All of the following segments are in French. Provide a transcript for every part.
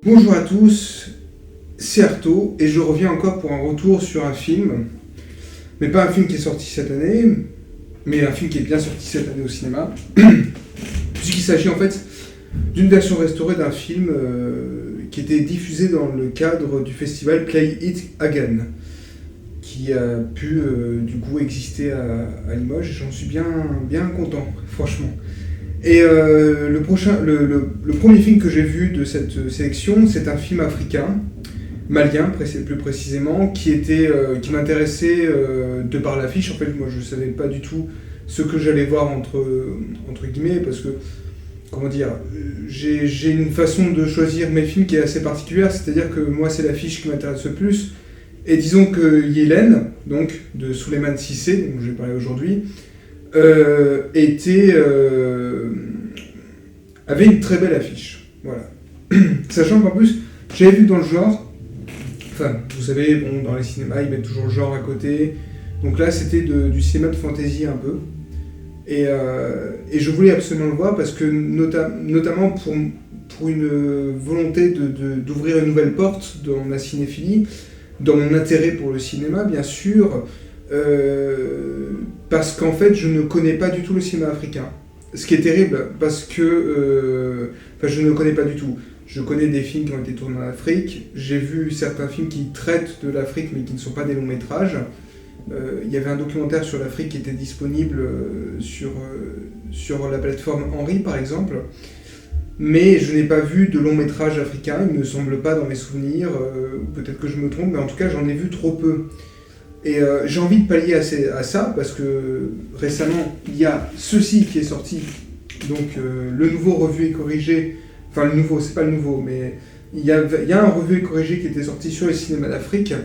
Bonjour à tous, c'est Arto et je reviens encore pour un retour sur un film, mais pas un film qui est sorti cette année, mais un film qui est bien sorti cette année au cinéma, puisqu'il s'agit en fait d'une version restaurée d'un film qui était diffusé dans le cadre du festival Play It Again, qui a pu du coup exister à Limoges, et j'en suis bien content, franchement. Et le premier film que j'ai vu de cette sélection, c'est un film africain, malien plus précisément, qui m'intéressait de par l'affiche. En fait, moi je ne savais pas du tout ce que j'allais voir entre guillemets, parce que, comment dire, j'ai une façon de choisir mes films qui est assez particulière, c'est-à-dire que moi c'est l'affiche qui m'intéresse le plus. Et disons que Yélène, donc de Souleymane Cissé, dont je vais parler aujourd'hui, avait une très belle affiche. Voilà. Sachant qu'en plus, j'avais vu dans le genre, enfin, vous savez, bon, dans les cinémas, ils mettent toujours le genre à côté. Donc là, c'était du cinéma de fantasy un peu. Et je voulais absolument le voir parce que, notamment pour une volonté d'ouvrir une nouvelle porte dans ma cinéphilie, dans mon intérêt pour le cinéma, bien sûr, parce qu'en fait, je ne connais pas du tout le cinéma africain. Ce qui est terrible, parce que... je ne le connais pas du tout. Je connais des films qui ont été tournés en Afrique. J'ai vu certains films qui traitent de l'Afrique, mais qui ne sont pas des longs métrages. Il y avait un documentaire sur l'Afrique qui était disponible sur la plateforme Henri, par exemple. Mais je n'ai pas vu de long métrage africain, il ne me semble pas dans mes souvenirs, peut-être que je me trompe, mais en tout cas j'en ai vu trop peu. Et j'ai envie de pallier à ça, parce que récemment, il y a ceci qui est sorti, donc le nouveau revu et corrigé, enfin le nouveau, c'est pas le nouveau, mais il y a un revu et corrigé qui était sorti sur le cinéma d'Afrique,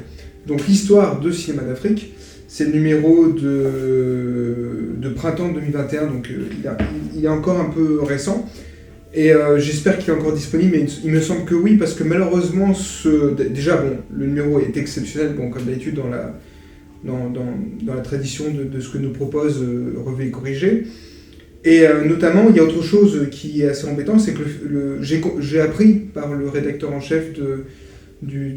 donc l'histoire de cinéma d'Afrique, c'est le numéro de printemps 2021, donc il est encore un peu récent. Et j'espère qu'il est encore disponible, mais il me semble que oui, parce que malheureusement, déjà, bon, le numéro est exceptionnel, bon, comme d'habitude dans la tradition de ce que nous propose Revu et Corrigé. Et notamment, il y a autre chose qui est assez embêtant, c'est que j'ai appris par le rédacteur en chef du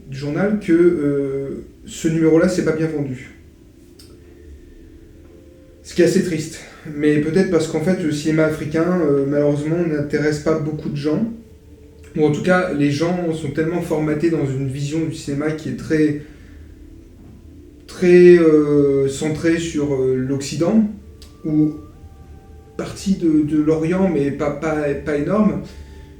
journal que ce numéro-là s'est pas bien vendu. Ce qui est assez triste. Mais peut-être parce qu'en fait, le cinéma africain, malheureusement, n'intéresse pas beaucoup de gens. Ou en tout cas, les gens sont tellement formatés dans une vision du cinéma qui est très centrée sur l'Occident, ou partie de l'Orient, mais pas énorme,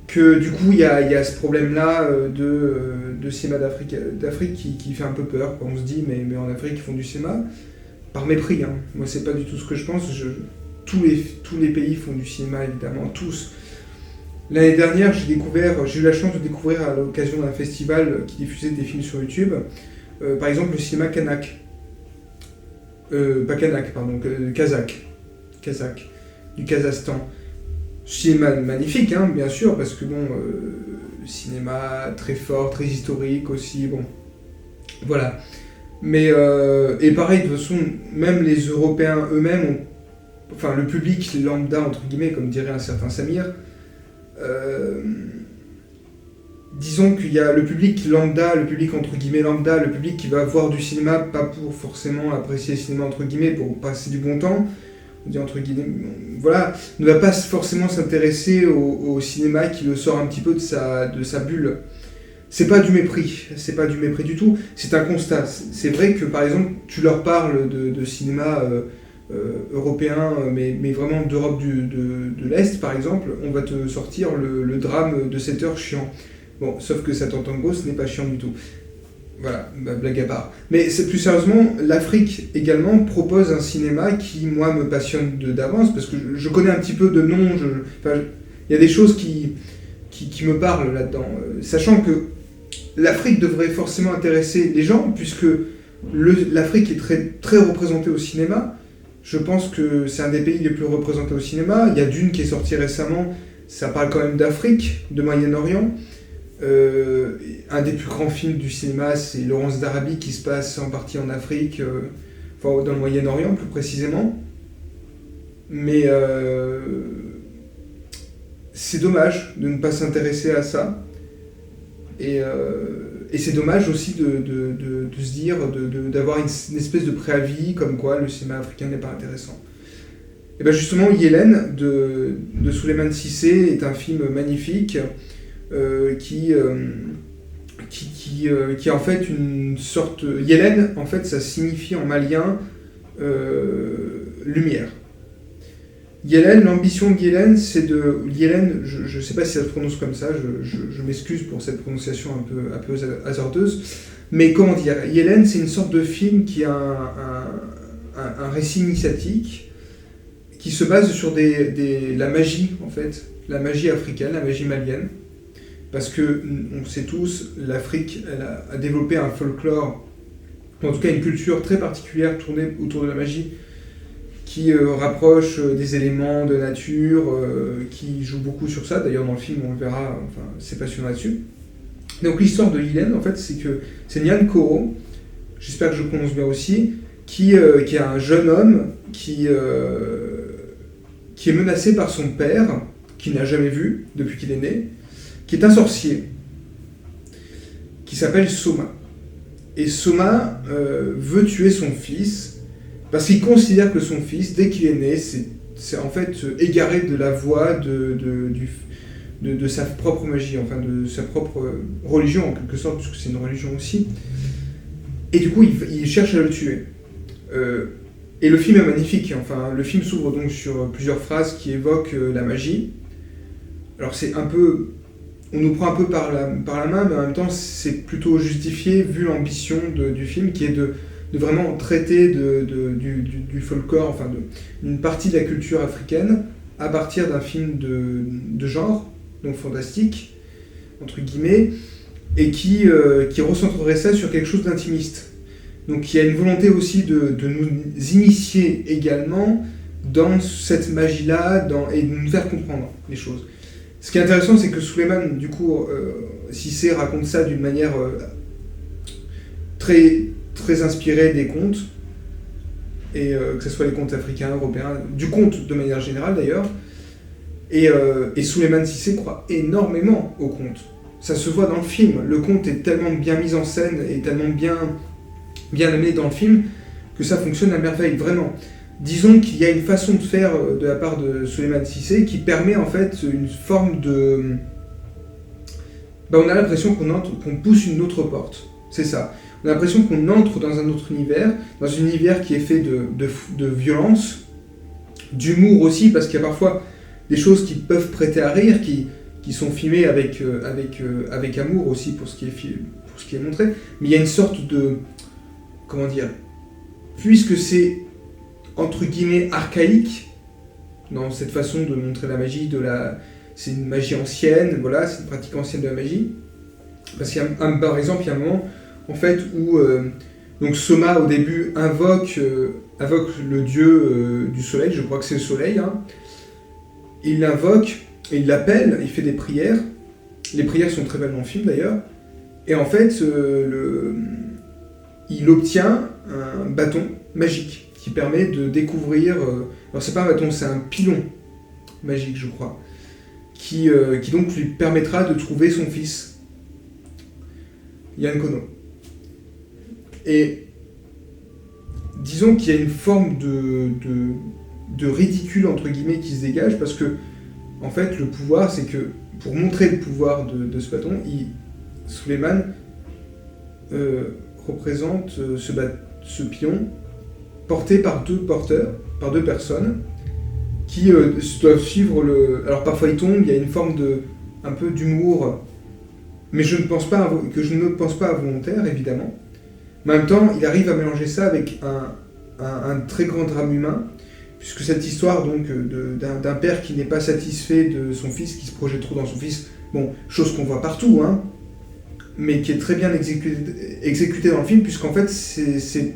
que du coup, il y a ce problème-là de cinéma d'Afrique qui fait un peu peur. On se dit, mais en Afrique, ils font du cinéma. Par mépris, hein. Moi c'est pas du tout ce que je pense, tous les pays font du cinéma évidemment, tous. L'année dernière j'ai eu la chance de découvrir à l'occasion d'un festival qui diffusait des films sur YouTube, par exemple le cinéma Kanak, pas Kanak, pardon, Kazakh, du Kazakhstan. Cinéma magnifique, hein, bien sûr, parce que bon, cinéma très fort, très historique aussi, bon, voilà. Mais, et pareil, de toute façon, même les Européens eux-mêmes, enfin le public lambda, entre guillemets, comme dirait un certain Samir, disons qu'il y a le public lambda, le public entre guillemets lambda, le public qui va voir du cinéma, pas pour forcément apprécier le cinéma entre guillemets, pour passer du bon temps, on dit entre guillemets, voilà, ne va pas forcément s'intéresser au cinéma qui le sort un petit peu de sa bulle. C'est pas du mépris du tout, c'est un constat. C'est vrai que par exemple, tu leur parles de cinéma européen, mais vraiment d'Europe de l'Est par exemple, on va te sortir le drame de 7 heures chiant. Bon, sauf que Satan Tango, ce n'est pas chiant du tout. Voilà, blague à part. Mais c'est plus sérieusement, l'Afrique également propose un cinéma qui, moi, me passionne d'avance, parce que je connais un petit peu de nom, il y a des choses qui me parlent là-dedans, sachant que l'Afrique devrait forcément intéresser les gens, puisque l'Afrique est très, très représentée au cinéma. Je pense que c'est un des pays les plus représentés au cinéma. Il y a Dune qui est sorti récemment, ça parle quand même d'Afrique, de Moyen-Orient. Un des plus grands films du cinéma, c'est Laurence d'Arabie, qui se passe en partie en Afrique, enfin dans le Moyen-Orient plus précisément. Mais c'est dommage de ne pas s'intéresser à ça. Et c'est dommage aussi de se dire, d'avoir une espèce de préavis comme quoi le cinéma africain n'est pas intéressant. Et bien justement, Yélène de Souleymane Cissé est un film magnifique qui est en fait une sorte... Yélène, en fait, ça signifie en malien lumière. Yélène, l'ambition de Yélène, c'est de... Yélène, je ne sais pas si ça se prononce comme ça, je m'excuse pour cette prononciation un peu hasardeuse, mais comment dire, Yélène, c'est une sorte de film qui a un récit initiatique qui se base sur la magie, en fait, la magie africaine, la magie malienne, parce que, on sait tous, l'Afrique elle a développé un folklore, en tout cas une culture très particulière tournée autour de la magie, qui rapproche des éléments de nature, qui joue beaucoup sur ça. D'ailleurs, dans le film, on le verra, enfin, c'est passionnant là-dessus. Donc, l'histoire de Yélène, en fait, c'est que c'est Nian Koro, j'espère que je prononce bien aussi, qui est un jeune homme qui est menacé par son père, qu'il n'a jamais vu depuis qu'il est né, qui est un sorcier, qui s'appelle Soma. Et Soma veut tuer son fils, parce qu'il considère que son fils, dès qu'il est né, c'est en fait égaré de la voie de sa propre magie, enfin de sa propre religion en quelque sorte, puisque c'est une religion aussi. Et du coup, il cherche à le tuer. Et le film est magnifique, enfin, le film s'ouvre donc sur plusieurs phrases qui évoquent la magie. Alors c'est un peu... On nous prend un peu par la main, mais en même temps c'est plutôt justifié vu l'ambition du film qui est de vraiment traiter du folklore, enfin d'une partie de la culture africaine à partir d'un film de genre, donc fantastique, entre guillemets, et qui recentrerait ça sur quelque chose d'intimiste. Donc il y a une volonté aussi de nous initier également dans cette magie-là et de nous faire comprendre les choses. Ce qui est intéressant, c'est que Souleymane, du coup, Cissé raconte ça d'une manière très, très inspirée des contes, et que ce soit les contes africains, européens, du conte de manière générale d'ailleurs. Et Souleymane Cissé croit énormément au conte. Ça se voit dans le film. Le conte est tellement bien mis en scène et tellement bien amené dans le film que ça fonctionne à merveille, vraiment. Disons qu'il y a une façon de faire de la part de Souleymane Cissé qui permet en fait une forme de... on a l'impression qu'on pousse une autre porte. C'est ça. On a l'impression qu'on entre dans un autre univers, dans un univers qui est fait de violence, d'humour aussi, parce qu'il y a parfois des choses qui peuvent prêter à rire, qui sont filmées avec amour aussi pour ce qui est montré. Mais il y a une sorte de... Comment dire ? Puisque c'est entre guillemets archaïque dans cette façon de montrer la magie, c'est une magie ancienne, voilà, c'est une pratique ancienne de la magie. Parce qu'il y a par exemple, il y a un moment en fait où donc Soma au début invoque le dieu du soleil, je crois que c'est le soleil, hein. Il l'invoque, et il l'appelle, il fait des prières. Les prières sont très belles dans le film d'ailleurs. Et en fait, il obtient un bâton magique qui permet de découvrir... alors c'est pas un bâton, c'est un pilon magique, je crois, qui donc lui permettra de trouver son fils, Nian Kono. Et disons qu'il y a une forme de ridicule, entre guillemets, qui se dégage, parce que, en fait, le pouvoir, c'est que, pour montrer le pouvoir de ce bâton, Souleymane représente ce pilon porté par deux personnes, qui doivent suivre Alors parfois il tombe, il y a une forme un peu d'humour, mais je ne pense pas involontaire, évidemment. Mais en même temps, il arrive à mélanger ça avec un très grand drame humain, puisque cette histoire donc d'un père qui n'est pas satisfait de son fils, qui se projette trop dans son fils, chose qu'on voit partout, hein, mais qui est très bien exécutée dans le film, puisqu'en fait c'est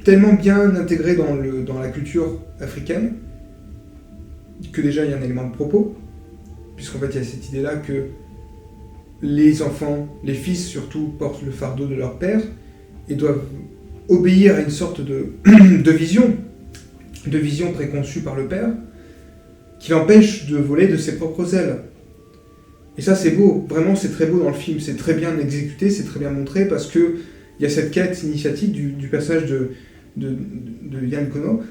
tellement bien intégré dans la culture africaine que déjà il y a un élément de propos, puisqu'en fait il y a cette idée-là que les enfants, les fils surtout, portent le fardeau de leur père et doivent obéir à une sorte de vision préconçue par le père qui l'empêche de voler de ses propres ailes. Et ça, c'est beau. Vraiment, c'est très beau dans le film. C'est très bien exécuté, c'est très bien montré, parce que il y a cette quête initiatique du personnage de Yann Kono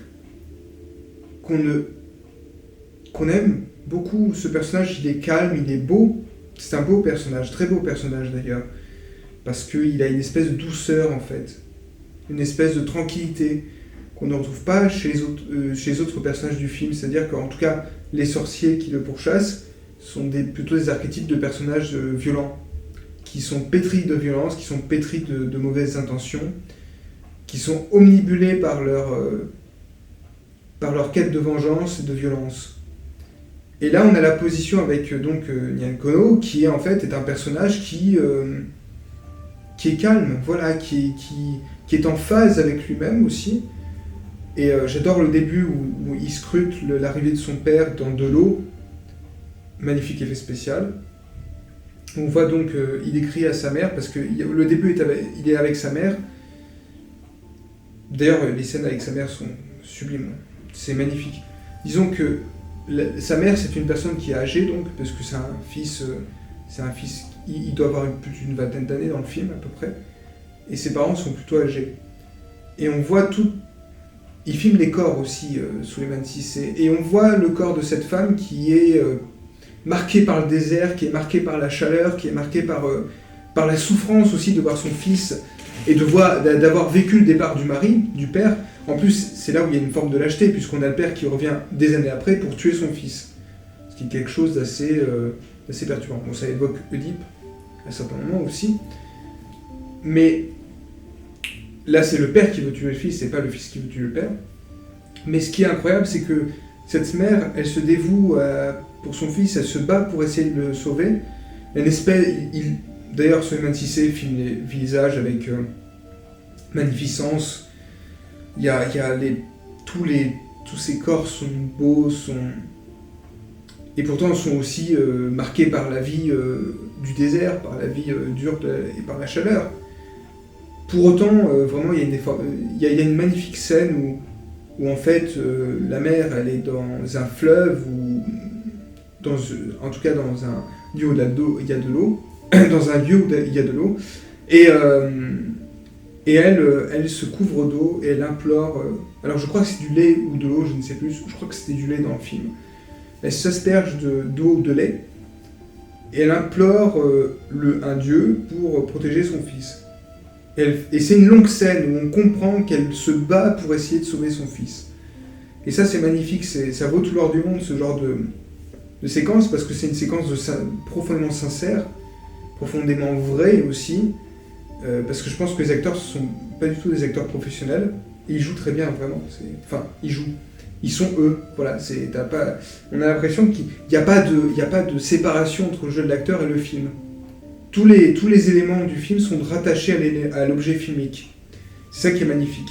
qu'on aime beaucoup. Ce personnage, il est calme, il est beau. C'est un beau personnage, très beau personnage d'ailleurs. Parce qu'il a une espèce de douceur, en fait. Une espèce de tranquillité qu'on ne retrouve pas chez les autres personnages du film. C'est-à-dire qu'en tout cas, les sorciers qui le pourchassent sont plutôt des archétypes de personnages violents, qui sont pétris de violence, qui sont pétris de mauvaises intentions, qui sont omnibulés par leur quête de vengeance et de violence. Et là, on a la position avec Nyan Kono, qui en fait est un personnage qui est calme, voilà, qui est en phase avec lui-même aussi. Et j'adore le début où il scrute l'arrivée de son père dans de l'eau. Magnifique effet spécial. On voit donc, il écrit à sa mère, parce que le début, il est avec sa mère. D'ailleurs, les scènes avec sa mère sont sublimes. C'est magnifique. Disons que sa mère, c'est une personne qui est âgée, donc, parce que c'est un fils, il doit avoir plus d'une vingtaine d'années dans le film, à peu près. Et ses parents sont plutôt âgés. Et on voit tout. Il filme les corps aussi, Souleymane Cissé. Et on voit le corps de cette femme qui est marqué par le désert, qui est marqué par la chaleur, qui est marqué par la souffrance aussi de voir son fils et d'avoir vécu le départ du mari, du père. En plus, c'est là où il y a une forme de lâcheté, puisqu'on a le père qui revient des années après pour tuer son fils. Ce qui est quelque chose d'assez perturbant. Bon, ça évoque Oedipe, à certains moments aussi. Mais là, c'est le père qui veut tuer le fils, c'est pas le fils qui veut tuer le père. Mais ce qui est incroyable, c'est que cette mère, elle se dévoue pour son fils, elle se bat pour essayer de le sauver. D'ailleurs, Souleymane Cissé filme les visages avec magnificence. Tous ces corps sont beaux, et pourtant sont aussi marqués par la vie du désert, par la vie dure et par la chaleur. Pour autant, vraiment, il y a une magnifique scène où en fait, la mer, elle est dans un fleuve, ou en tout cas dans un lieu où il y a de l'eau, dans un lieu où il y a de l'eau, et elle se couvre d'eau, et elle implore, alors je crois que c'est du lait ou de l'eau, je ne sais plus, je crois que c'était du lait dans le film. Elle s'asperge d'eau ou de lait, et elle implore un dieu pour protéger son fils. Et c'est une longue scène où on comprend qu'elle se bat pour essayer de sauver son fils. Et ça, c'est magnifique, ça vaut tout l'or du monde, ce genre de séquence, parce que c'est une séquence profondément sincère, profondément vraie aussi, parce que je pense que les acteurs ne sont pas du tout des acteurs professionnels, et ils jouent très bien, vraiment. Ils jouent. Ils sont eux, voilà. On a l'impression qu'il n'y a pas de séparation entre le jeu de l'acteur et le film. Tous les éléments du film sont rattachés à l'objet filmique. C'est ça qui est magnifique.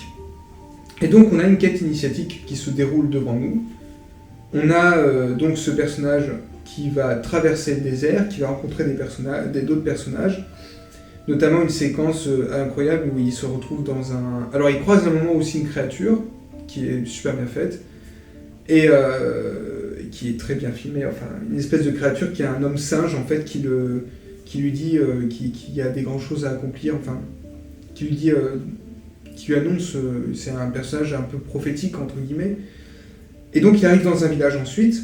Et donc on a une quête initiatique qui se déroule devant nous. On a donc ce personnage qui va traverser le désert, qui va rencontrer d'autres personnages, notamment une séquence incroyable où il se retrouve dans un... Alors il croise à un moment aussi une créature qui est super bien faite, et qui est très bien filmée, enfin une espèce de créature qui est un homme singe en fait, qui lui dit qu'il y a des grandes choses à accomplir, enfin, qui lui annonce, c'est un personnage un peu prophétique, entre guillemets. Et donc il arrive dans un village ensuite,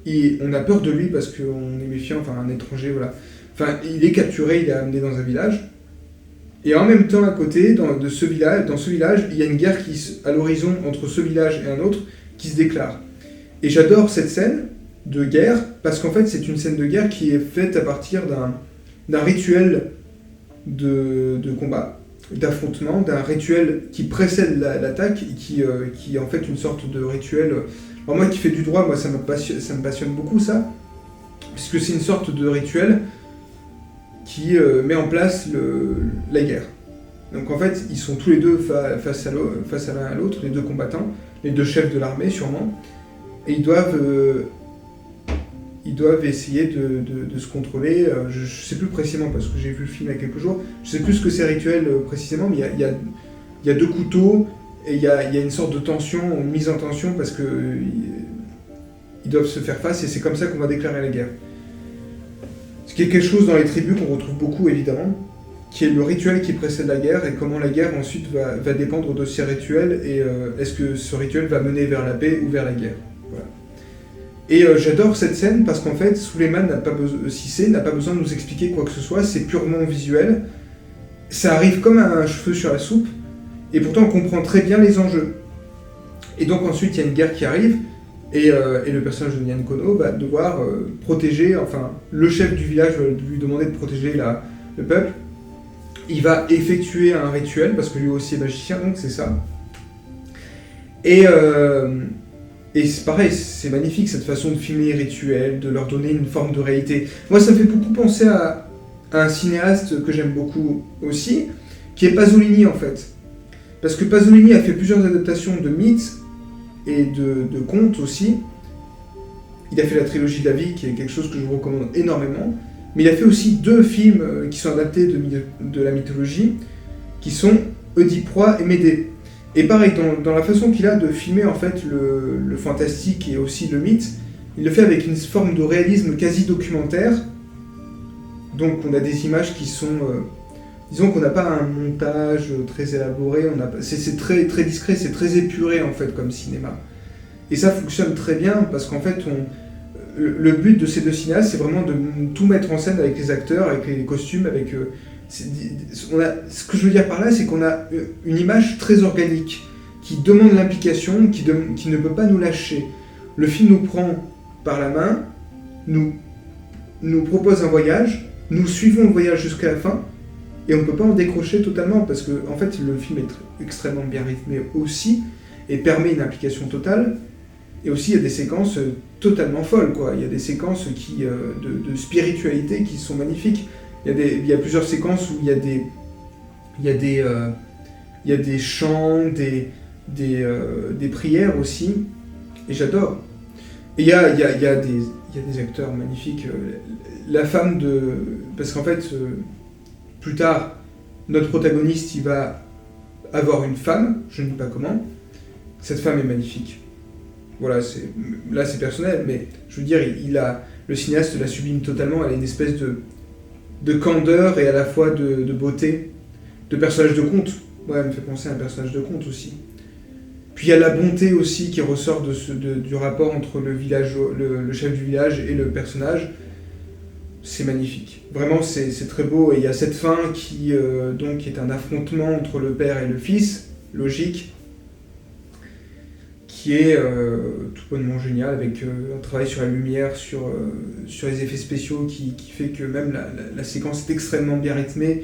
et on a peur de lui parce qu'on est méfiant, enfin un étranger, voilà. Enfin, il est capturé, il est amené dans un village, et en même temps, à côté, dans ce village, il y a une guerre à l'horizon entre ce village et un autre qui se déclare. Et j'adore cette scène de guerre, parce qu'en fait c'est une scène de guerre qui est faite à partir d'un rituel de combat, d'affrontement, d'un rituel qui précède l'attaque, et qui est en fait une sorte de rituel... Alors moi qui fais du droit, moi ça me passionne beaucoup ça, puisque c'est une sorte de rituel qui met en place la guerre. Donc en fait, ils sont tous les deux face à l'un à l'autre, les deux combattants, les deux chefs de l'armée sûrement, et ils doivent essayer de se contrôler. Je ne sais plus précisément, parce que j'ai vu le film il y a quelques jours, je ne sais plus ce que c'est rituel précisément, mais il y a deux couteaux, et il y a une sorte de tension, une mise en tension, parce que ils doivent se faire face, et c'est comme ça qu'on va déclarer la guerre. C'est quelque chose dans les tribus qu'on retrouve beaucoup, évidemment, qui est le rituel qui précède la guerre et comment la guerre ensuite va dépendre de ces rituels et est-ce que ce rituel va mener vers la paix ou vers la guerre. Voilà. Et j'adore cette scène parce qu'en fait, Suleiman Cissé n'a pas besoin de nous expliquer quoi que ce soit, c'est purement visuel. Ça arrive comme un cheveu sur la soupe et pourtant on comprend très bien les enjeux. Et donc ensuite, il y a une guerre qui arrive et le personnage de Nyan Kono va devoir protéger, enfin, le chef du village va lui demander de protéger le peuple. Il va effectuer un rituel, parce que lui aussi est magicien, donc c'est ça. Et c'est pareil, c'est magnifique cette façon de filmer les rituels, de leur donner une forme de réalité. Moi, ça me fait beaucoup penser à un cinéaste que j'aime beaucoup aussi, qui est Pasolini en fait. Parce que Pasolini a fait plusieurs adaptations de mythes et de contes aussi. Il a fait la trilogie de la vie, qui est quelque chose que je vous recommande énormément. Mais il a fait aussi 2 films qui sont adaptés de la mythologie, qui sont Oedipe Roi et Médée. Et pareil, dans la façon qu'il a de filmer en fait le fantastique et aussi le mythe, il le fait avec une forme de réalisme quasi documentaire. Donc on a des images qui sont... disons qu'on n'a pas un montage très élaboré, c'est très, très discret, c'est très épuré en fait comme cinéma. Et ça fonctionne très bien parce qu'en fait le but de ces 2 cinéastes, c'est vraiment de tout mettre en scène avec les acteurs, avec les costumes, avec... ce que je veux dire par là, c'est qu'on a une image très organique, qui demande l'implication, qui ne peut pas nous lâcher. Le film nous prend par la main, nous propose un voyage, nous suivons le voyage jusqu'à la fin, et on ne peut pas en décrocher totalement, parce que en fait, le film est extrêmement bien rythmé aussi, et permet une implication totale. Et aussi, il y a des séquences totalement folles, quoi. Il y a des séquences de spiritualité qui sont magnifiques. Il y a plusieurs séquences où il y a des chants, des prières aussi, et j'adore. Et il y a des acteurs magnifiques. La femme de... Parce qu'en fait, plus tard, notre protagoniste, il va avoir une femme, je ne dis pas comment. Cette femme est magnifique. Voilà, là c'est personnel, mais je veux dire, le cinéaste la sublime totalement, elle a une espèce de candeur et à la fois de beauté, de personnage de conte. Ouais, elle me fait penser à un personnage de conte aussi. Puis il y a la bonté aussi qui ressort du rapport entre le chef du village et le personnage. C'est magnifique. Vraiment, c'est très beau. Et il y a cette fin qui est un affrontement entre le père et le fils, logique, qui est tout bonnement génial, avec un travail sur la lumière, sur les effets spéciaux, qui fait que même la séquence est extrêmement bien rythmée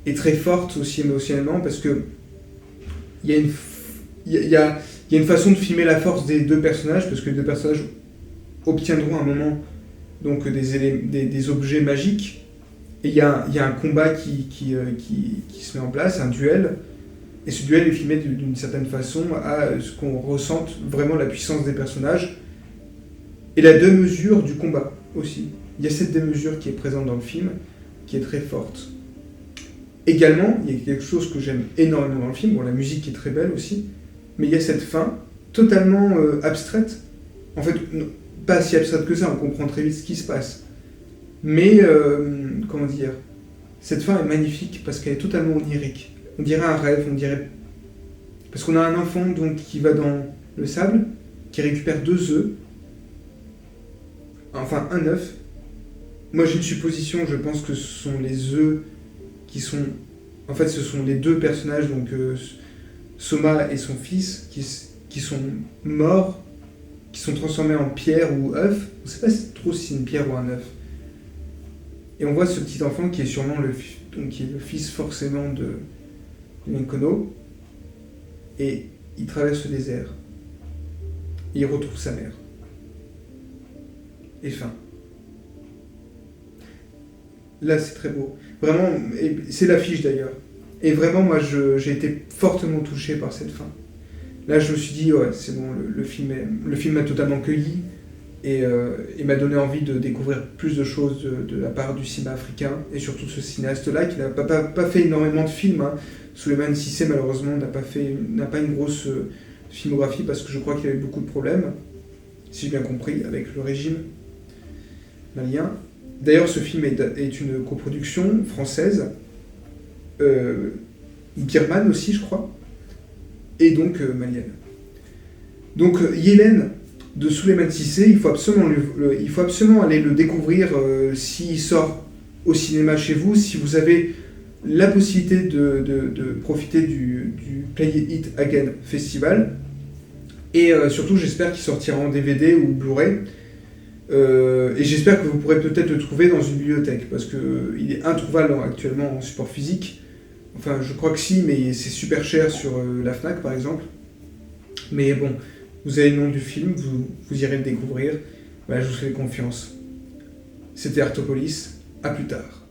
et très forte aussi émotionnellement, parce que il y a une façon de filmer la force des 2 personnages, parce que les 2 personnages obtiendront à un moment donc des objets magiques, et il y a un combat qui se met en place, un duel. Et ce duel est filmé d'une certaine façon à ce qu'on ressente vraiment la puissance des personnages et la démesure du combat aussi. Il y a cette démesure qui est présente dans le film, qui est très forte. Également, il y a quelque chose que j'aime énormément dans le film, la musique est très belle aussi, mais il y a cette fin totalement abstraite. En fait, pas si abstraite que ça, on comprend très vite ce qui se passe. Mais, comment dire, cette fin est magnifique parce qu'elle est totalement onirique. On dirait un rêve, parce qu'on a un enfant donc, qui va dans le sable, qui récupère 2 œufs, enfin un œuf. Moi j'ai une supposition, je pense que ce sont les œufs qui sont... En fait ce sont les 2 personnages, donc Soma et son fils, qui sont morts, qui sont transformés en pierre ou œuf. On ne sait pas trop si c'est une pierre ou un œuf. Et on voit ce petit enfant qui est sûrement qui est le fils forcément de Nyan Kono, et il traverse le désert. Et il retrouve sa mère. Et fin. Là, c'est très beau. Vraiment, c'est l'affiche d'ailleurs. Et vraiment, moi, j'ai été fortement touché par cette fin. Là, je me suis dit, ouais, c'est bon, le film m'a totalement cueilli et m'a donné envie de découvrir plus de choses de la part du cinéma africain, et surtout de ce cinéaste-là, qui n'a pas fait énormément de films, hein. Souleymane Cissé, malheureusement, n'a pas une grosse filmographie, parce que je crois qu'il avait beaucoup de problèmes, si j'ai bien compris, avec le régime malien. D'ailleurs, ce film est une coproduction française, birmane aussi, je crois, et donc malienne. Donc Yélène de Souleymane Cissé, il faut absolument aller le découvrir s'il sort au cinéma chez vous, si vous avez la possibilité de profiter du Play It Again Festival. Et surtout, j'espère qu'il sortira en DVD ou Blu-ray. Et j'espère que vous pourrez peut-être le trouver dans une bibliothèque, parce qu'il est introuvable actuellement en support physique. Enfin, je crois que si, mais c'est super cher sur la Fnac, par exemple. Mais bon, vous avez le nom du film, vous irez le découvrir. Voilà, je vous fais confiance. C'était Artopolis, à plus tard.